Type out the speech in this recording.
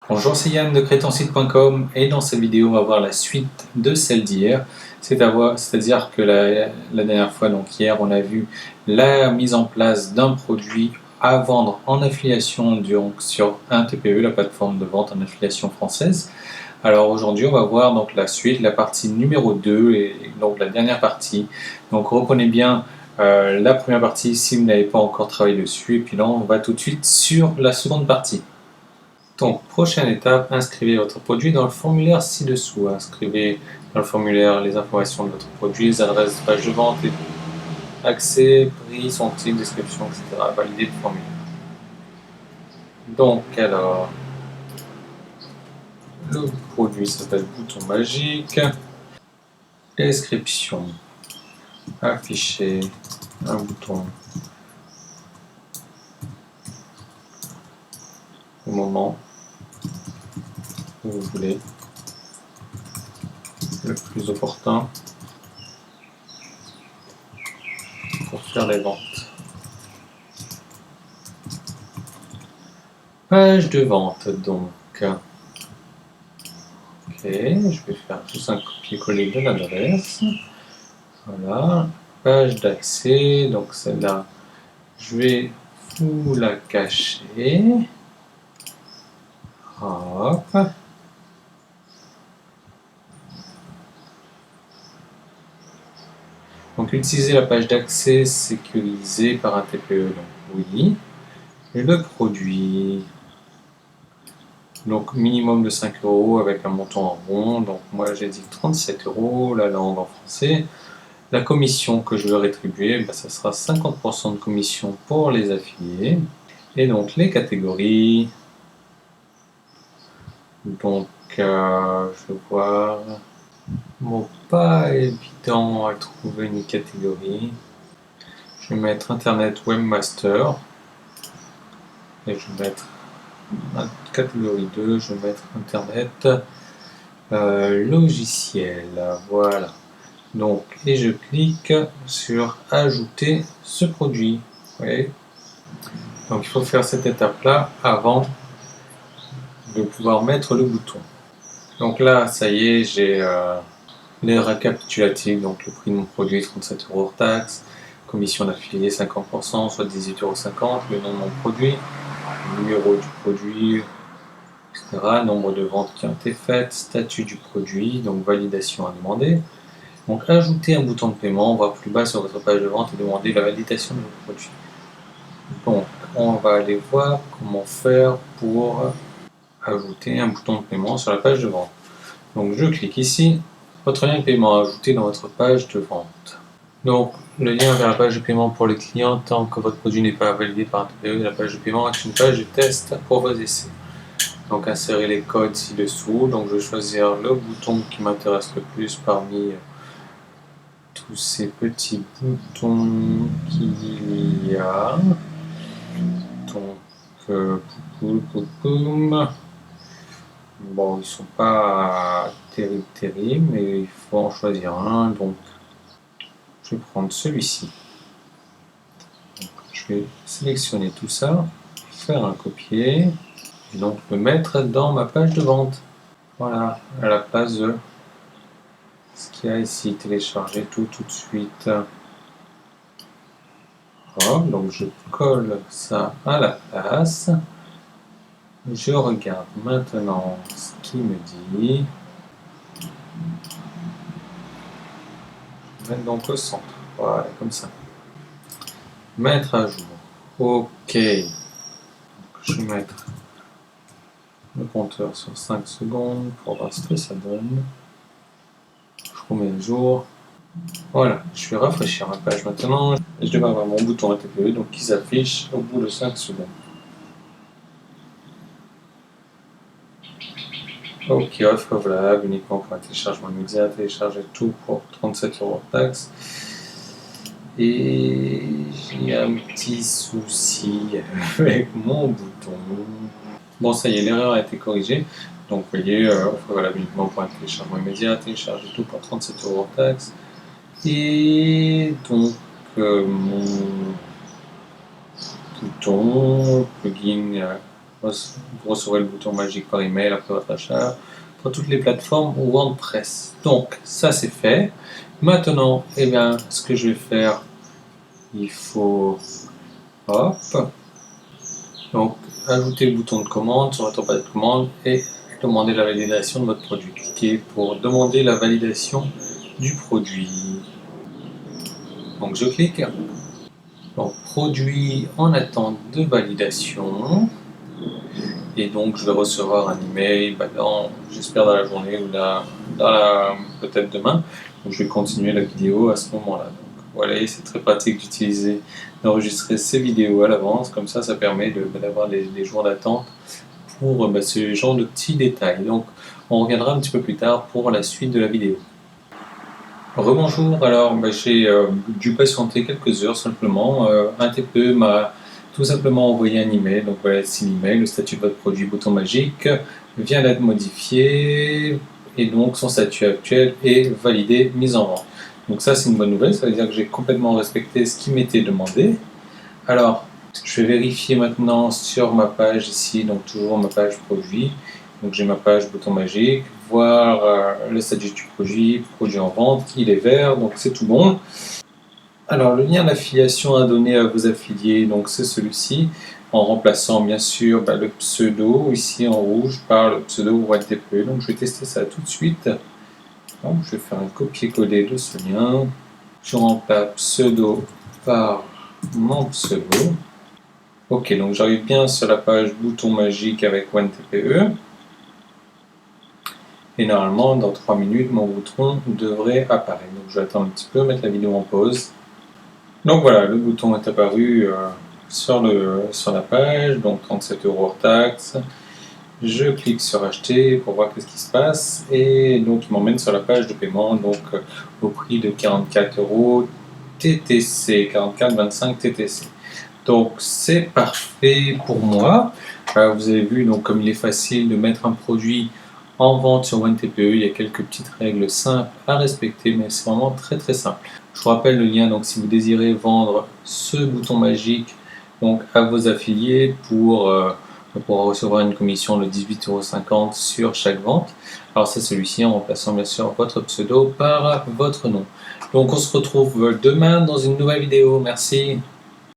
Bonjour, c'est Yann de crétonsite.com et dans cette vidéo on va voir la suite de celle d'hier, c'est-à-dire que la dernière fois, donc hier, on a vu la mise en place d'un produit à vendre en affiliation donc sur un TPE, la plateforme de vente en affiliation française. Alors aujourd'hui on va voir donc la suite, la partie numéro 2 et donc la dernière partie. Donc reprenez bien la première partie si vous n'avez pas encore travaillé dessus et puis là on va tout de suite sur la seconde partie. Donc, prochaine étape, inscrivez votre produit dans le formulaire ci-dessous. Inscrivez dans le formulaire les informations de votre produit, les adresses de page de vente, accès, prix, son type, description, etc. Validez le formulaire. Donc, alors, le produit s'appelle bouton magique. Description. Afficher un bouton au moment où vous voulez, le plus opportun pour faire les ventes. Page de vente donc. Ok, je vais faire juste un copier-coller de l'adresse. Voilà, page d'accès, donc celle-là, je vais vous la cacher. Hop. Donc utiliser la page d'accès sécurisée par un TPE, donc oui. Et le produit, donc minimum de 5 € avec un montant en rond, donc moi j'ai dit 37 €, la langue en français. La commission que je veux rétribuer, ça sera 50% de commission pour les affiliés. Et donc les catégories, donc je vais voir, bon, pas évident à trouver une catégorie. Je vais mettre Internet Webmaster et je vais mettre catégorie 2, je vais mettre Internet logiciel, voilà. Donc, et je clique sur ajouter ce produit. Vous voyez, donc il faut faire cette étape-là avant de pouvoir mettre le bouton. Donc là, ça y est, j'ai les récapitulatifs, donc le prix de mon produit 37 € hors taxe, commission d'affilié 50%, soit 18,50 €, le nom de mon produit, le numéro du produit, etc., nombre de ventes qui ont été faites, statut du produit, donc validation à demander. Donc ajouter un bouton de paiement, voir plus bas sur votre page de vente et demander la validation de votre produit. Donc on va aller voir comment faire pour ajouter un bouton de paiement sur la page de vente. Donc je clique ici, votre lien de paiement ajouté dans votre page de vente. Donc le lien vers la page de paiement pour les clients tant que votre produit n'est pas validé par un TPE, la page de paiement est une page de test pour vos essais. Donc insérez les codes ci-dessous, donc je vais choisir le bouton qui m'intéresse le plus parmi tous ces petits boutons qu'il y a. Donc bon, ils sont pas terribles, mais il faut en choisir un, donc je vais prendre celui-ci. Je vais sélectionner tout ça, faire un copier, et donc le mettre dans ma page de vente. Voilà, à la place de ce qu'il y a ici, télécharger tout de suite. Hop, donc je colle ça à la place. Je regarde maintenant ce qu'il me dit. Je vais mettre donc au centre. Voilà, comme ça. Mettre à jour. Ok. Donc, je vais mettre le compteur sur 5 secondes pour voir ce que ça donne. Je remets à jour. Voilà, je vais rafraîchir ma page maintenant. Je devrais avoir mon bouton ATPE donc qui s'affiche au bout de 5 secondes. Ok, offre valable uniquement pour un téléchargement immédiat, télécharger tout pour 37 € hors taxe. Et j'ai un petit souci avec mon bouton. Bon, ça y est, l'erreur a été corrigée. Donc, vous voyez, offre valable uniquement pour un téléchargement immédiat, télécharger tout pour 37 € hors taxe. Et donc, mon bouton, plugin Vous recevrez le bouton magique par email après votre achat pour toutes les plateformes WordPress. Donc ça c'est fait. Maintenant, eh bien, ce que je vais faire, il faut hop, donc ajouter le bouton de commande sur votre page de commande et demander la validation de votre produit. Cliquez pour demander la validation du produit. Donc je clique. Donc produit en attente de validation. Et donc je vais recevoir un email, j'espère dans la journée ou peut-être demain. Donc je vais continuer la vidéo à ce moment-là. Donc voilà, c'est très pratique d'enregistrer ces vidéos à l'avance, comme ça permet d'avoir des jours d'attente pour ce genre de petits détails. Donc on reviendra un petit peu plus tard pour la suite de la vidéo. Rebonjour, alors j'ai dû patienter quelques heures simplement. Un TPE m'a tout simplement envoyé un email, donc voilà, c'est l'email, le statut de votre produit bouton magique vient d'être modifié et donc son statut actuel est validé, mis en vente. Donc ça c'est une bonne nouvelle, ça veut dire que j'ai complètement respecté ce qui m'était demandé. Alors je vais vérifier maintenant sur ma page ici, donc toujours ma page produit. Donc j'ai ma page bouton magique, voir le statut du produit en vente, il est vert, donc c'est tout bon. Alors le lien d'affiliation à donner à vos affiliés, donc c'est celui-ci, en remplaçant bien sûr le pseudo ici en rouge par le pseudo OneTPE. Donc je vais tester ça tout de suite. Donc, je vais faire un copier-coller de ce lien. Je remplace pseudo par mon pseudo. Ok, donc j'arrive bien sur la page bouton magique avec OneTPE. Et normalement, dans 3 minutes, mon bouton devrait apparaître. Donc je vais attendre un petit peu, mettre la vidéo en pause. Donc voilà, le bouton est apparu sur la page, donc 37 € hors taxe. Je clique sur acheter pour voir qu'est-ce qui se passe. Et donc il m'emmène sur la page de paiement, donc au prix de 44 € TTC, 44,25 TTC. Donc c'est parfait pour moi. Vous avez vu, donc comme il est facile de mettre un produit en vente sur OneTPE, il y a quelques petites règles simples à respecter, mais c'est vraiment très très simple. Je vous rappelle le lien, donc si vous désirez vendre ce bouton magique donc à vos affiliés pour recevoir une commission de 18,50 € sur chaque vente. Alors c'est celui-ci en remplaçant bien sûr votre pseudo par votre nom. Donc on se retrouve demain dans une nouvelle vidéo. Merci.